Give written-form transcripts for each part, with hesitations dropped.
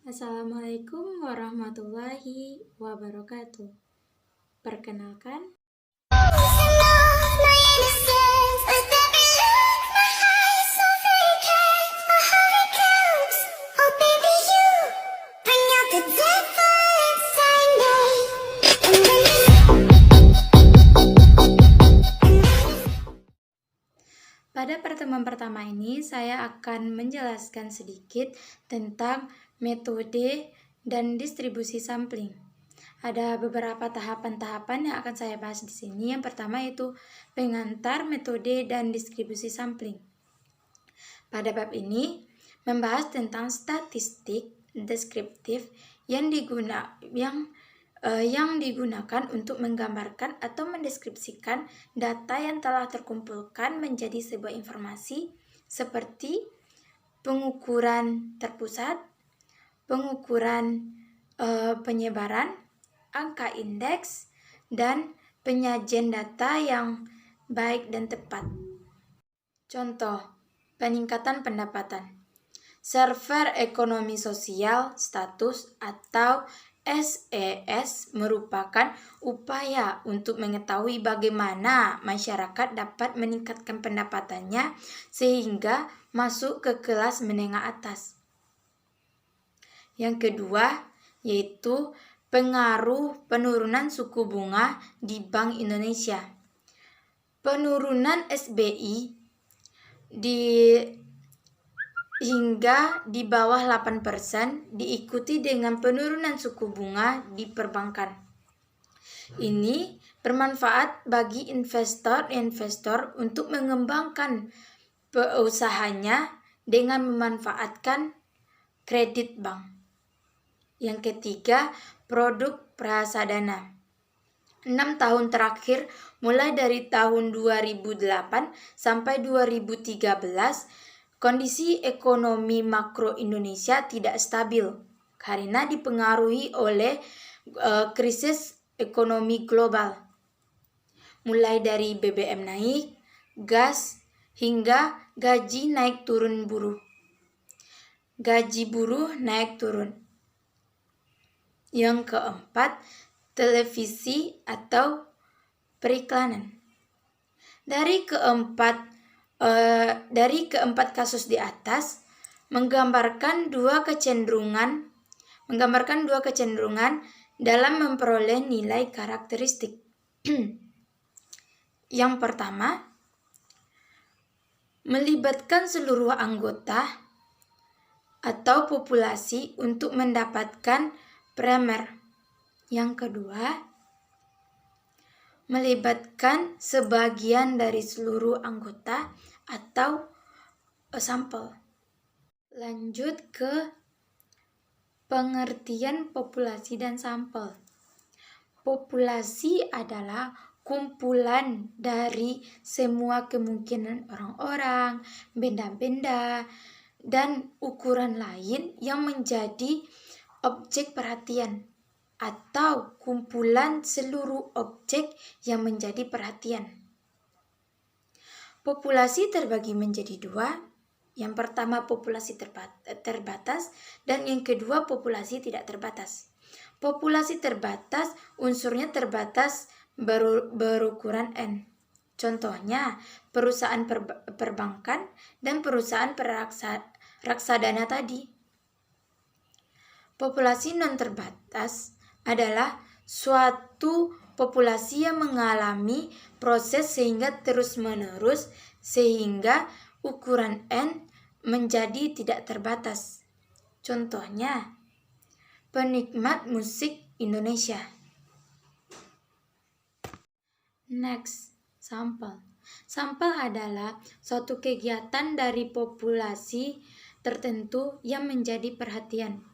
Assalamualaikum warahmatullahi wabarakatuh. Perkenalkan, pada pertemuan pertama ini saya akan menjelaskan sedikit tentang metode dan distribusi sampling. Ada beberapa tahapan-tahapan yang akan saya bahas di sini. Yang pertama yaitu pengantar, metode, dan distribusi sampling. Pada bab ini membahas tentang statistik deskriptif yang digunakan untuk menggambarkan atau mendeskripsikan data yang telah terkumpulkan menjadi sebuah informasi seperti pengukuran terpusat, pengukuran penyebaran, angka indeks, dan penyajian data yang baik dan tepat. Contoh, peningkatan pendapatan. Server ekonomi sosial status atau SES merupakan upaya untuk mengetahui bagaimana masyarakat dapat meningkatkan pendapatannya sehingga masuk ke kelas menengah atas. Yang kedua, yaitu pengaruh penurunan suku bunga di Bank Indonesia. Penurunan SBI hingga di bawah 8% diikuti dengan penurunan suku bunga di perbankan. Ini bermanfaat bagi investor untuk mengembangkan usahanya dengan memanfaatkan kredit bank. Yang ketiga, produk prasadana. 6 tahun terakhir, mulai dari tahun 2008 sampai 2013, kondisi ekonomi makro Indonesia tidak stabil karena dipengaruhi oleh krisis ekonomi global. Mulai dari BBM naik, gas, hingga gaji naik turun buruh. Gaji buruh naik turun. Yang keempat, televisi atau periklanan. Dari keempat kasus di atas menggambarkan dua kecenderungan dalam memperoleh nilai karakteristik. Yang pertama, melibatkan seluruh anggota atau populasi untuk mendapatkan primer. Yang kedua, melibatkan sebagian dari seluruh anggota atau sampel. Lanjut ke pengertian populasi dan sampel. Populasi adalah kumpulan dari semua kemungkinan orang-orang, benda-benda, dan ukuran lain yang menjadi objek perhatian atau kumpulan seluruh objek yang menjadi perhatian. Populasi terbagi menjadi dua. Yang pertama populasi terbatas dan yang kedua populasi tidak terbatas. Populasi terbatas unsurnya terbatas berukuran N. Contohnya perusahaan perbankan dan perusahaan reksadana tadi. Populasi non terbatas adalah suatu populasi yang mengalami proses sehingga terus-menerus sehingga ukuran N menjadi tidak terbatas. Contohnya, penikmat musik Indonesia. Next, sampel. Sampel adalah suatu kegiatan dari populasi tertentu yang menjadi perhatian.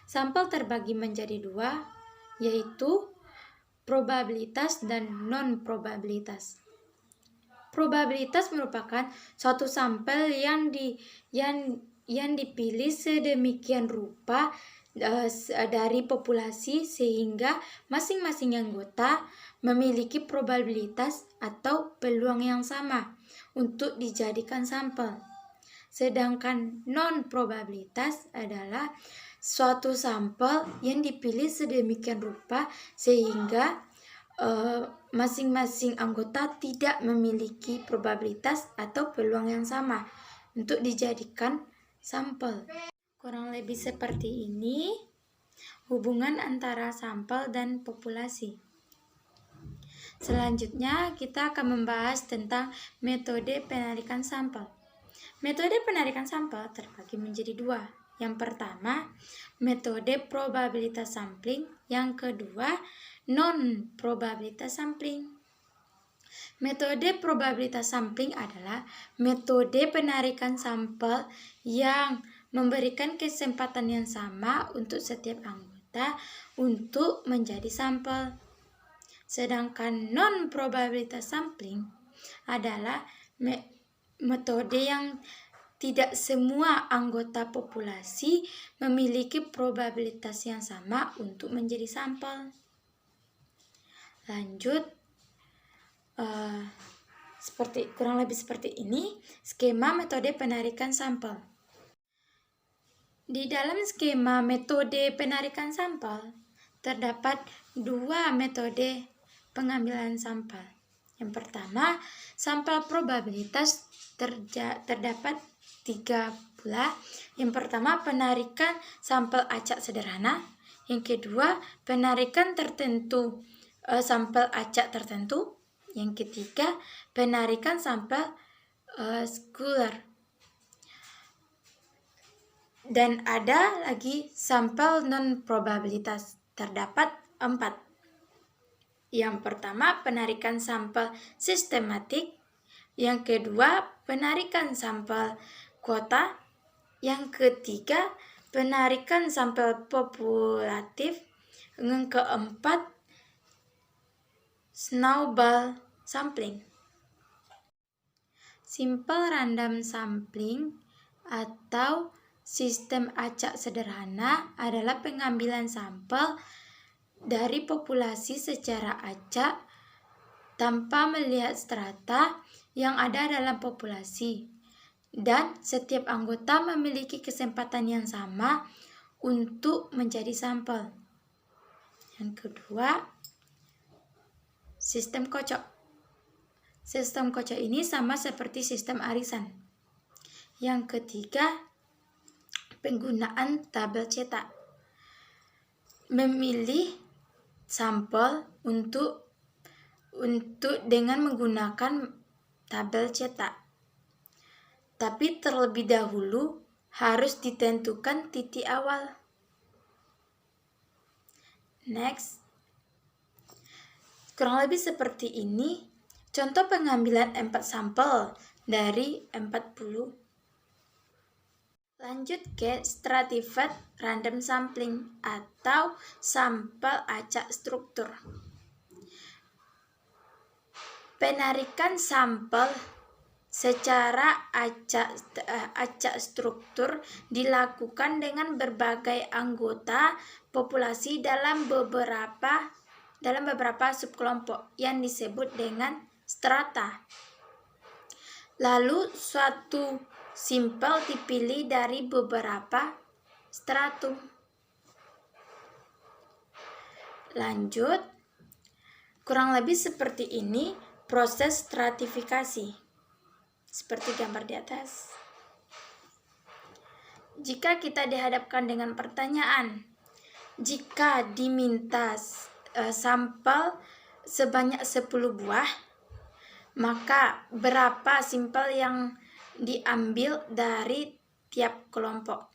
Sampel terbagi menjadi dua, yaitu probabilitas dan non-probabilitas. Probabilitas merupakan suatu sampel yang dipilih sedemikian rupa dari populasi sehingga masing-masing anggota memiliki probabilitas atau peluang yang sama untuk dijadikan sampel. Sedangkan non-probabilitas adalah suatu sampel yang dipilih sedemikian rupa sehingga masing-masing anggota tidak memiliki probabilitas atau peluang yang sama untuk dijadikan sampel. Kurang lebih seperti ini hubungan antara sampel dan populasi. Selanjutnya kita akan membahas tentang metode penarikan sampel. Metode penarikan sampel terbagi menjadi dua. Yang pertama, metode probabilitas sampling. Yang kedua, non-probabilitas sampling. Metode probabilitas sampling adalah metode penarikan sampel yang memberikan kesempatan yang sama untuk setiap anggota untuk menjadi sampel. Sedangkan non-probabilitas sampling adalah metode yang tidak semua anggota populasi memiliki probabilitas yang sama untuk menjadi sampel. Lanjut, kurang lebih seperti ini skema metode penarikan sampel. Di dalam skema metode penarikan sampel terdapat dua metode pengambilan sampel. Yang pertama, sampel probabilitas terdapat tiga pula. Yang pertama, penarikan sampel acak sederhana. Yang kedua, penarikan tertentu sampel acak tertentu. Yang ketiga, penarikan sampel scalar. Dan ada lagi sampel non-probabilitas, terdapat 4. Yang pertama, penarikan sampel sistematik. Yang kedua, penarikan sampel kuota. Yang ketiga, penarikan sampel populatif. Yang keempat, snowball sampling. Simple random sampling atau sistem acak sederhana adalah pengambilan sampel dari populasi secara acak tanpa melihat strata yang ada dalam populasi, dan setiap anggota memiliki kesempatan yang sama untuk menjadi sampel. Yang kedua, sistem kocok. Sistem kocok ini sama seperti sistem arisan. Yang ketiga, penggunaan tabel cetak. Memilih sampel untuk dengan menggunakan tabel cetak. Tapi terlebih dahulu harus ditentukan titik awal. Next. Kurang lebih seperti ini contoh pengambilan 4 sampel dari 40. Lanjut ke stratified random sampling atau sampel acak struktur. Penarikan sampel secara acak struktur dilakukan dengan berbagai anggota populasi dalam beberapa subkelompok yang disebut dengan strata. Lalu suatu sampel dipilih dari beberapa stratum. Lanjut, kurang lebih seperti ini proses stratifikasi, seperti gambar di atas. Jika kita dihadapkan dengan pertanyaan, jika diminta sampel sebanyak 10 buah, maka berapa sampel yang diambil dari tiap kelompok?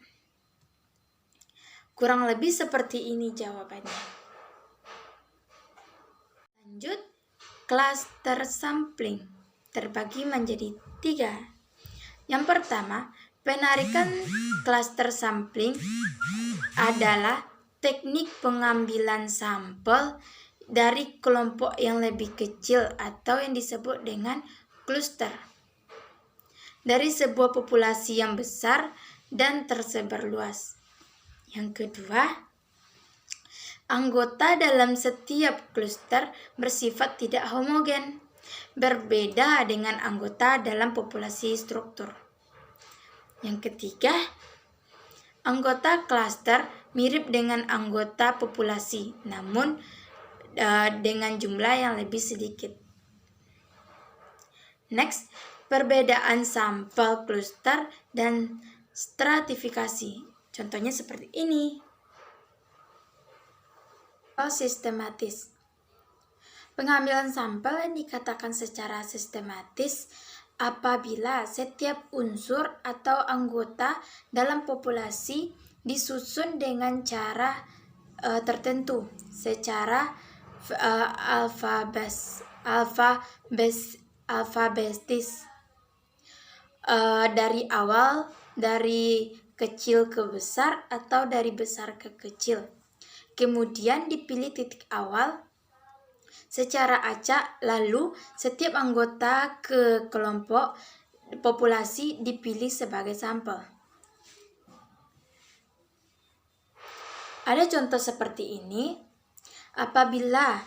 Kurang lebih seperti ini jawabannya. Lanjut, cluster sampling terbagi menjadi 3. Yang pertama, penarikan cluster sampling adalah teknik pengambilan sampel dari kelompok yang lebih kecil atau yang disebut dengan cluster dari sebuah populasi yang besar dan tersebar luas. Yang kedua, anggota dalam setiap cluster bersifat tidak homogen, berbeda dengan anggota dalam populasi struktur. Yang ketiga, anggota klaster mirip dengan anggota populasi, namun dengan jumlah yang lebih sedikit. Next, perbedaan sampel cluster dan stratifikasi. Contohnya seperti ini. Sistematis. Pengambilan sampel yang dikatakan secara sistematis apabila setiap unsur atau anggota dalam populasi disusun dengan cara tertentu secara alfabetis dari awal, dari kecil ke besar atau dari besar ke kecil. Kemudian dipilih titik awal secara acak, lalu setiap anggota ke kelompok populasi dipilih sebagai sampel. Ada contoh seperti ini. Apabila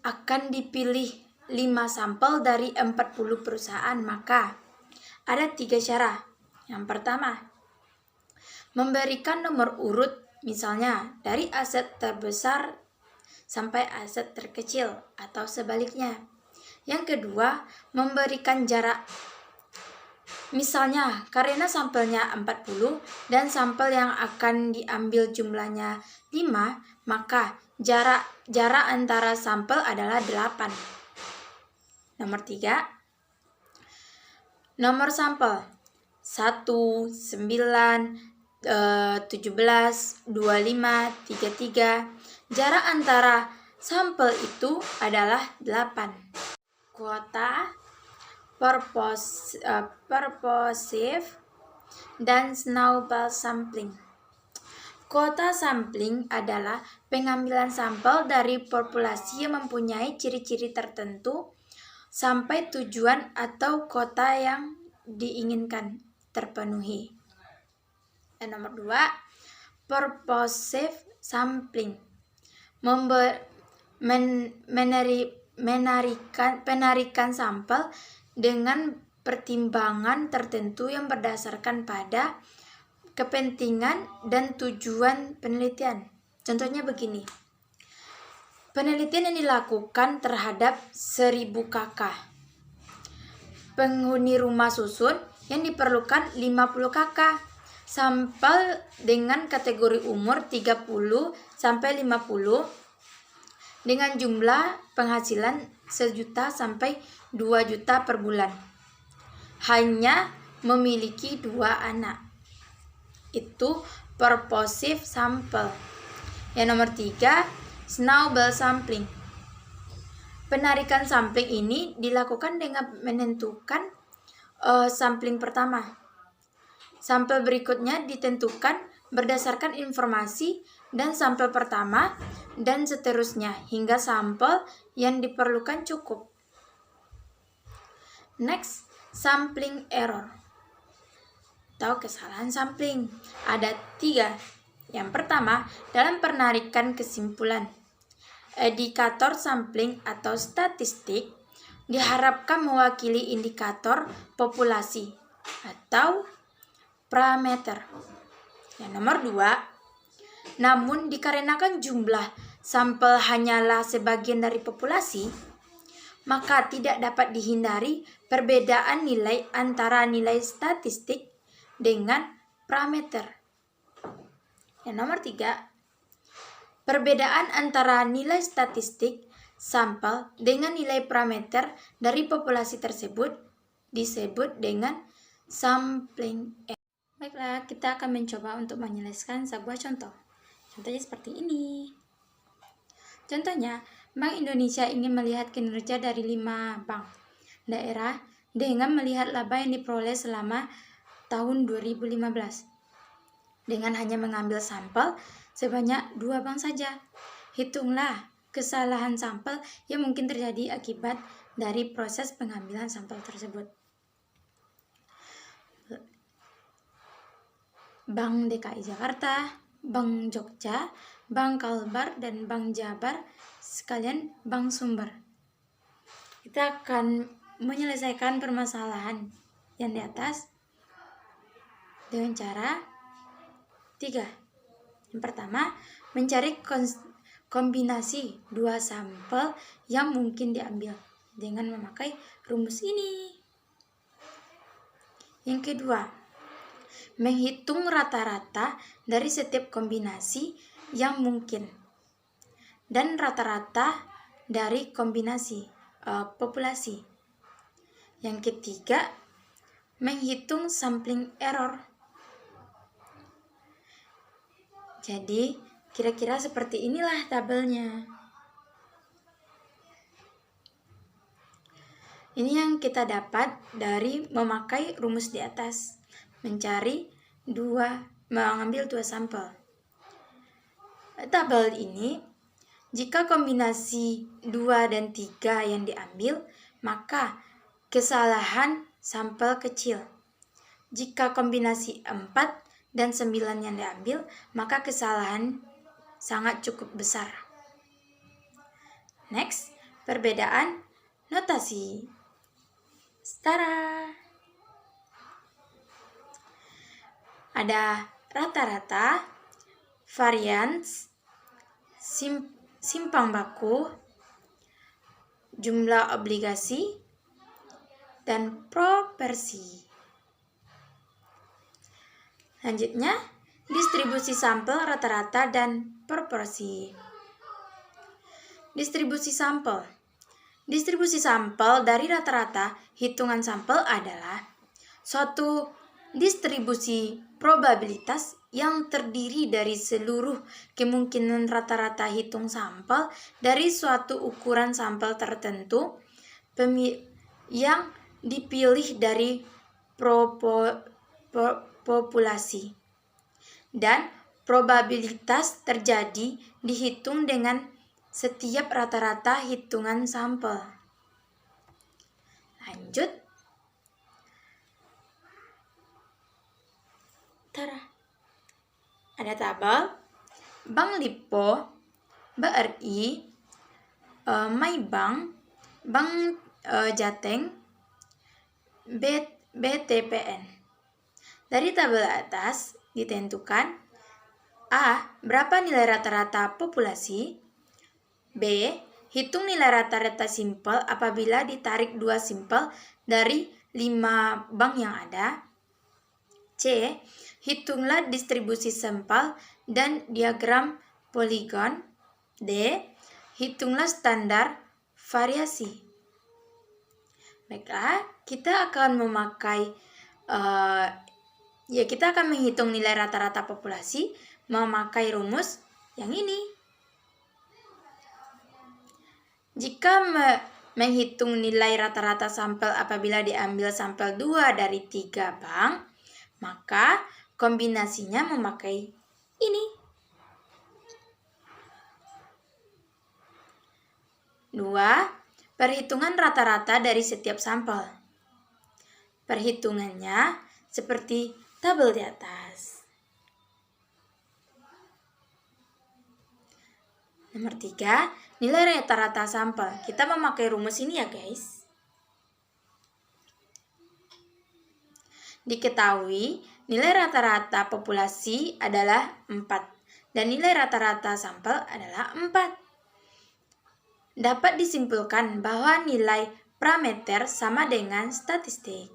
akan dipilih 5 sampel dari 40 perusahaan, maka ada 3 cara. Yang pertama, memberikan nomor urut, misalnya dari aset terbesar sampai aset terkecil atau sebaliknya. Yang kedua, memberikan jarak. Misalnya, karena sampelnya 40 dan sampel yang akan diambil jumlahnya 5, maka jarak antara sampel adalah 8. Nomor 3, nomor sampel 1, 9, 17, 25, 33. Jarak antara sampel itu adalah 8. Kuota, purposive, dan snowball sampling. Kuota sampling adalah pengambilan sampel dari populasi yang mempunyai ciri-ciri tertentu sampai tujuan atau kota yang diinginkan terpenuhi. Dan nomor 2, purposive sampling. Penarikan sampel dengan pertimbangan tertentu yang berdasarkan pada kepentingan dan tujuan penelitian. Contohnya begini. Penelitian yang dilakukan terhadap 1000 kakak. Penghuni rumah susun yang diperlukan 50 kakak. Sampel dengan kategori umur 30 sampai 50 dengan jumlah penghasilan 1 juta sampai 2 juta per bulan. Hanya memiliki 2 anak. Itu purposive sample. Yang nomor 3, snowball sampling. Penarikan sampling ini dilakukan dengan menentukan sampling pertama. Sampel berikutnya ditentukan berdasarkan informasi dan sampel pertama dan seterusnya hingga sampel yang diperlukan cukup. Next, sampling error atau kesalahan sampling. Ada 3. Yang pertama, dalam penarikan kesimpulan. Indikator sampling atau statistik diharapkan mewakili indikator populasi atau parameter. Yang nomor 2, namun dikarenakan jumlah sampel hanyalah sebagian dari populasi, maka tidak dapat dihindari perbedaan nilai antara nilai statistik dengan parameter. Yang nomor 3, perbedaan antara nilai statistik sampel dengan nilai parameter dari populasi tersebut disebut dengan sampling error. Baiklah, kita akan mencoba untuk menyelesaikan sebuah contoh. Contohnya seperti ini. Contohnya, Bank Indonesia ingin melihat kinerja dari 5 bank daerah dengan melihat laba yang diperoleh selama tahun 2015. Dengan hanya mengambil sampel sebanyak 2 bank saja. Hitunglah kesalahan sampel yang mungkin terjadi akibat dari proses pengambilan sampel tersebut. Bank DKI Jakarta, Bank Jogja, Bank Kalbar, dan Bank Jabar, sekalian bank sumber. Kita akan menyelesaikan permasalahan yang di atas. dengan cara 3. Yang pertama, mencari kombinasi 2 sampel yang mungkin diambil dengan memakai rumus ini. Yang kedua, menghitung rata-rata dari setiap kombinasi yang mungkin dan rata-rata dari kombinasi populasi. Yang ketiga, menghitung sampling error. Jadi, kira-kira seperti inilah tabelnya. Ini yang kita dapat dari memakai rumus di atas. Mengambil 2 sampel. Tabel ini, jika kombinasi 2 dan 3 yang diambil, maka kesalahan sampel kecil. Jika kombinasi 4 dan 9 yang diambil, maka kesalahan sangat cukup besar. Next, perbedaan notasi. Setara. Ada rata-rata, varians, simpang baku, jumlah obligasi, dan proporsi. Selanjutnya, distribusi sampel rata-rata dan proporsi. Distribusi sampel. Distribusi sampel dari rata-rata hitungan sampel adalah suatu distribusi probabilitas yang terdiri dari seluruh kemungkinan rata-rata hitung sampel dari suatu ukuran sampel tertentu yang dipilih dari populasi, dan probabilitas terjadi dihitung dengan setiap rata-rata hitungan sampel. Lanjut. Ada tabel Bank Lipo, BRI, Maybank, Bank Jateng, BTPN. Dari tabel atas ditentukan A. Berapa nilai rata-rata populasi? B. Hitung nilai rata-rata simpel apabila ditarik 2 simpel dari 5 bank yang ada. C. Hitunglah distribusi sampel dan diagram poligon. D. Hitunglah standar variasi. Baiklah, kita akan menghitung nilai rata-rata populasi memakai rumus yang ini. Jika menghitung nilai rata-rata sampel apabila diambil sampel 2 dari 3 bank, maka kombinasinya memakai ini. 2. Perhitungan rata-rata dari setiap sampel. Perhitungannya seperti tabel di atas. Nomor 3, nilai rata-rata sampel. Kita memakai rumus ini ya guys. Diketahui nilai rata-rata populasi adalah 4 dan nilai rata-rata sampel adalah 4. Dapat disimpulkan bahwa nilai parameter sama dengan statistik.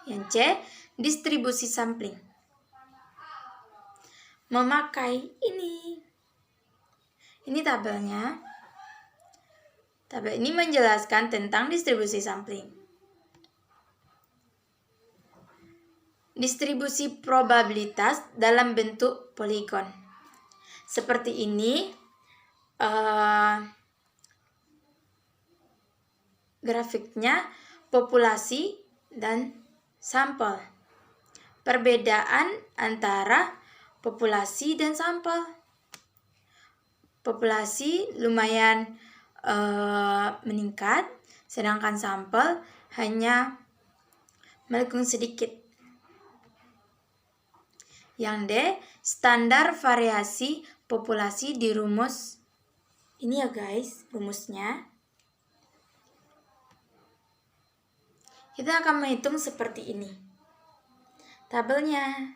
Yang C, distribusi sampling. Memakai ini. Ini tabelnya. Tabel ini menjelaskan tentang distribusi sampling. Distribusi probabilitas dalam bentuk poligon. Seperti ini grafiknya populasi dan sampel. Perbedaan antara populasi dan sampel. Populasi lumayan meningkat, sedangkan sampel hanya melengkung sedikit. Yang D, standar variasi populasi di rumus. Ini ya guys, rumusnya. Kita akan menghitung seperti ini. tabelnya.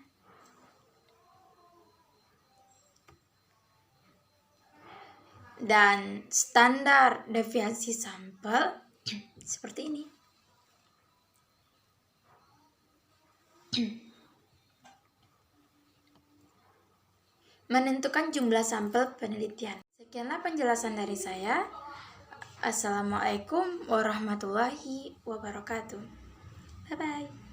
Dan standar deviasi sampel seperti ini. Menentukan jumlah sampel penelitian. Sekianlah penjelasan dari saya. Assalamualaikum warahmatullahi wabarakatuh. Bye-bye.